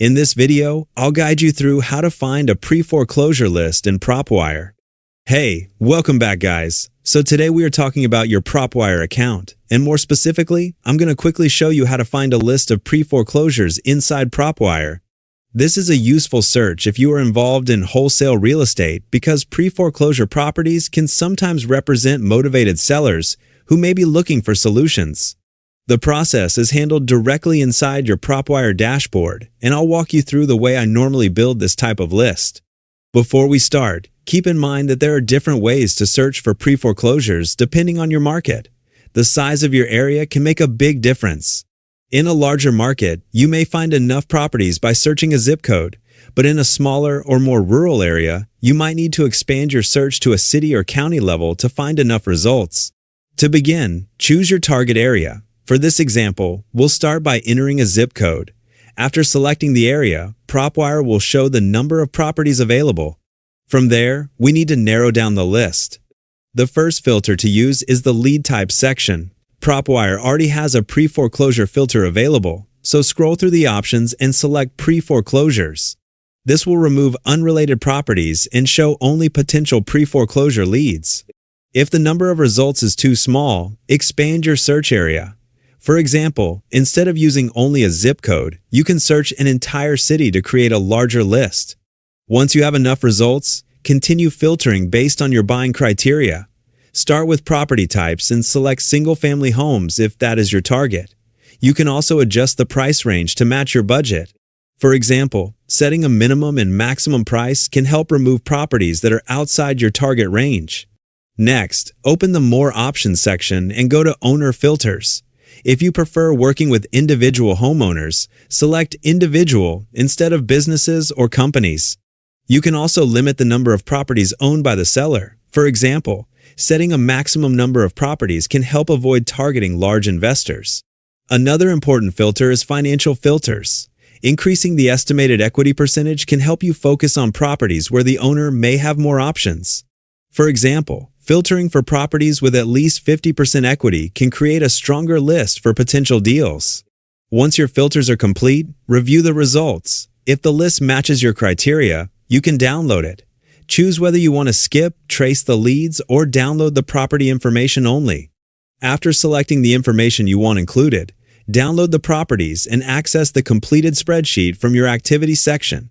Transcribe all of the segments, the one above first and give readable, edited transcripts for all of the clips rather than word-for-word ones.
In this video, I'll guide you through how to find a pre-foreclosure list in PropWire. Hey, welcome back guys. So today we are talking about your PropWire account, and more specifically, I'm going to quickly show you how to find a list of pre-foreclosures inside PropWire. This is a useful search if you are involved in wholesale real estate because pre-foreclosure properties can sometimes represent motivated sellers who may be looking for solutions. The process is handled directly inside your PropWire dashboard, and I'll walk you through the way I normally build this type of list. Before we start, keep in mind that there are different ways to search for pre-foreclosures depending on your market. The size of your area can make a big difference. In a larger market, you may find enough properties by searching a zip code, but in a smaller or more rural area, you might need to expand your search to a city or county level to find enough results. To begin, choose your target area. For this example, we'll start by entering a zip code. After selecting the area, PropWire will show the number of properties available. From there, we need to narrow down the list. The first filter to use is the lead type section. PropWire already has a pre-foreclosure filter available, so scroll through the options and select pre-foreclosures. This will remove unrelated properties and show only potential pre-foreclosure leads. If the number of results is too small, expand your search area. For example, instead of using only a zip code, you can search an entire city to create a larger list. Once you have enough results, continue filtering based on your buying criteria. Start with property types and select single-family homes if that is your target. You can also adjust the price range to match your budget. For example, setting a minimum and maximum price can help remove properties that are outside your target range. Next, open the More Options section and go to Owner Filters. If you prefer working with individual homeowners, select Individual instead of businesses or companies. You can also limit the number of properties owned by the seller. For example, setting a maximum number of properties can help avoid targeting large investors. Another important filter is Financial Filters. Increasing the estimated equity percentage can help you focus on properties where the owner may have more options. For example, filtering for properties with at least 50% equity can create a stronger list for potential deals. Once your filters are complete, review the results. If the list matches your criteria, you can download it. Choose whether you want to skip, trace the leads, or download the property information only. After selecting the information you want included, download the properties and access the completed spreadsheet from your activity section.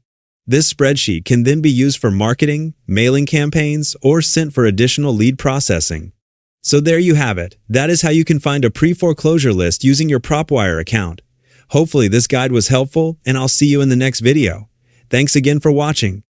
This spreadsheet can then be used for marketing, mailing campaigns, or sent for additional lead processing. So there you have it. That is how you can find a pre-foreclosure list using your PropWire account. Hopefully this guide was helpful, and I'll see you in the next video. Thanks again for watching.